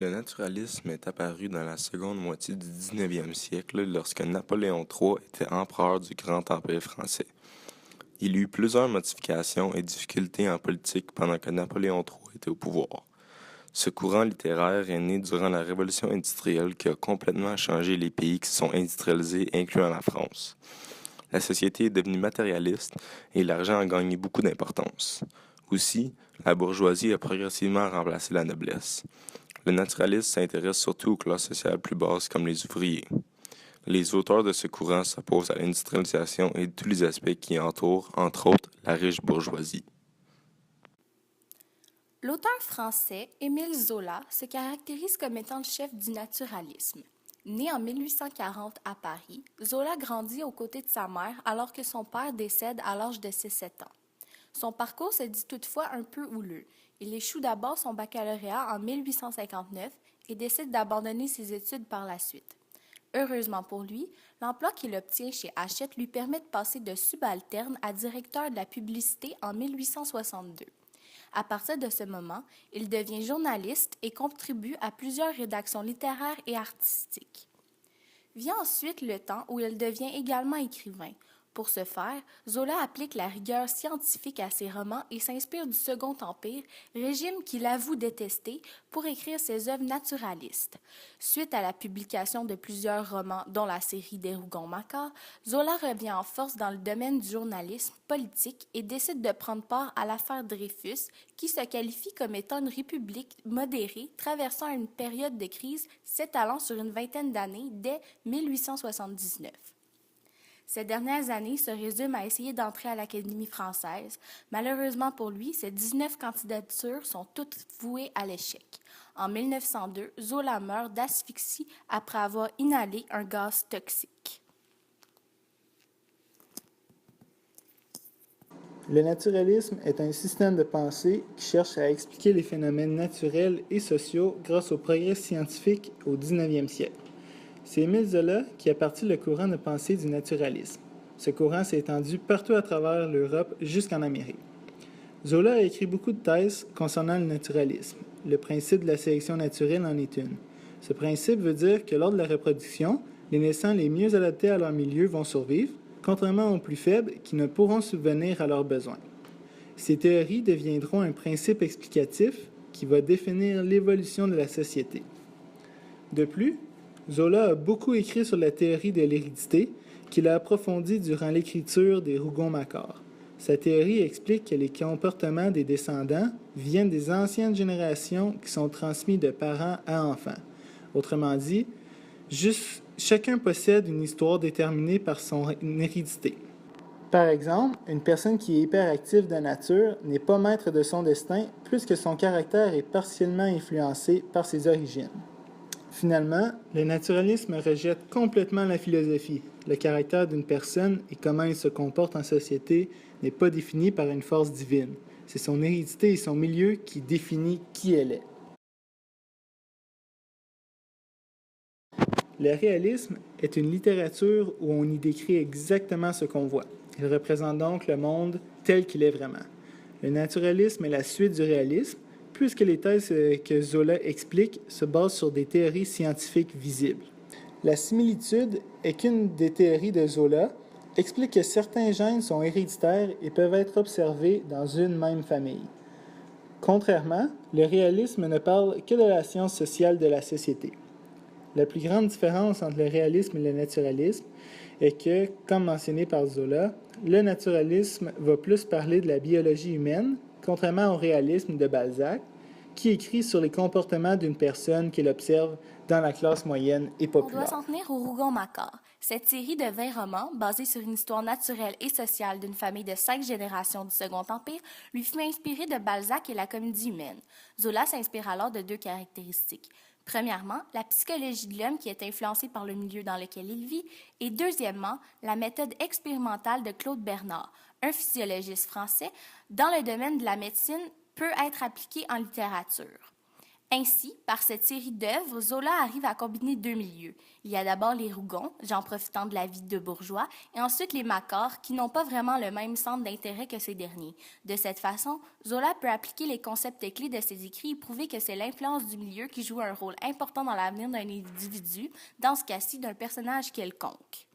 Le naturalisme est apparu dans la seconde moitié du 19e siècle lorsque Napoléon III était empereur du Grand Empire français. Il y eut plusieurs modifications et difficultés en politique pendant que Napoléon III était au pouvoir. Ce courant littéraire est né durant la Révolution industrielle qui a complètement changé les pays qui se sont industrialisés, incluant la France. La société est devenue matérialiste et l'argent a gagné beaucoup d'importance. Aussi, la bourgeoisie a progressivement remplacé la noblesse. Le naturalisme s'intéresse surtout aux classes sociales plus basses comme les ouvriers. Les auteurs de ce courant s'opposent à l'industrialisation et tous les aspects qui entourent, entre autres, la riche bourgeoisie. L'auteur français Émile Zola se caractérise comme étant le chef du naturalisme. Né en 1840 à Paris, Zola grandit aux côtés de sa mère alors que son père décède à l'âge de 6-7 ans. Son parcours se dit toutefois un peu houleux. Il échoue d'abord son baccalauréat en 1859 et décide d'abandonner ses études par la suite. Heureusement pour lui, l'emploi qu'il obtient chez Hachette lui permet de passer de subalterne à directeur de la publicité en 1862. À partir de ce moment, il devient journaliste et contribue à plusieurs rédactions littéraires et artistiques. Vient ensuite le temps où il devient également écrivain. Pour ce faire, Zola applique la rigueur scientifique à ses romans et s'inspire du Second Empire, régime qu'il avoue détester, pour écrire ses œuvres naturalistes. Suite à la publication de plusieurs romans, dont la série des Rougon-Macquart, Zola revient en force dans le domaine du journalisme politique et décide de prendre part à l'affaire Dreyfus, qui se qualifie comme étant une république modérée traversant une période de crise s'étalant sur une vingtaine d'années dès 1879. Ces dernières années se résument à essayer d'entrer à l'Académie française. Malheureusement pour lui, ces 19 candidatures sont toutes vouées à l'échec. En 1902, Zola meurt d'asphyxie après avoir inhalé un gaz toxique. Le naturalisme est un système de pensée qui cherche à expliquer les phénomènes naturels et sociaux grâce au progrès scientifique au 19e siècle. C'est Émile Zola qui a parti le courant de pensée du naturalisme. Ce courant s'est étendu partout à travers l'Europe jusqu'en Amérique. Zola a écrit beaucoup de thèses concernant le naturalisme. Le principe de la sélection naturelle en est une. Ce principe veut dire que lors de la reproduction, les naissants les mieux adaptés à leur milieu vont survivre, contrairement aux plus faibles qui ne pourront subvenir à leurs besoins. Ces théories deviendront un principe explicatif qui va définir l'évolution de la société. De plus, Zola a beaucoup écrit sur la théorie de l'hérédité qu'il a approfondie durant l'écriture des Rougon-Macquart. Sa théorie explique que les comportements des descendants viennent des anciennes générations qui sont transmis de parents à enfants. Autrement dit, chacun possède une histoire déterminée par son hérédité. Par exemple, une personne qui est hyperactive de nature n'est pas maître de son destin puisque son caractère est partiellement influencé par ses origines. Finalement, le naturalisme rejette complètement la philosophie. Le caractère d'une personne et comment elle se comporte en société n'est pas défini par une force divine. C'est son hérédité et son milieu qui définit qui elle est. Le réalisme est une littérature où on y décrit exactement ce qu'on voit. Il représente donc le monde tel qu'il est vraiment. Le naturalisme est la suite du réalisme, puisque les thèses que Zola explique se basent sur des théories scientifiques visibles. La similitude est qu'une des théories de Zola explique que certains gènes sont héréditaires et peuvent être observés dans une même famille. Contrairement, le réalisme ne parle que de la science sociale de la société. La plus grande différence entre le réalisme et le naturalisme est que, comme mentionné par Zola, le naturalisme va plus parler de la biologie humaine, contrairement au réalisme de Balzac, qui écrit sur les comportements d'une personne qu'il observe dans la classe moyenne et populaire. On doit s'en tenir au Rougon-Macquart. Cette série de 20 romans, basée sur une histoire naturelle et sociale d'une famille de 5 générations du Second Empire, lui fut inspirée de Balzac et la comédie humaine. Zola s'inspire alors de deux caractéristiques. Premièrement, la psychologie de l'homme qui est influencée par le milieu dans lequel il vit, et deuxièmement, la méthode expérimentale de Claude Bernard, un physiologiste français, dans le domaine de la médecine, peut être appliquée en littérature. Ainsi, par cette série d'œuvres, Zola arrive à combiner deux milieux. Il y a d'abord les Rougons, gens profitant de la vie de bourgeois, et ensuite les Macquart, qui n'ont pas vraiment le même centre d'intérêt que ces derniers. De cette façon, Zola peut appliquer les concepts clés de ses écrits et prouver que c'est l'influence du milieu qui joue un rôle important dans l'avenir d'un individu, dans ce cas-ci d'un personnage quelconque.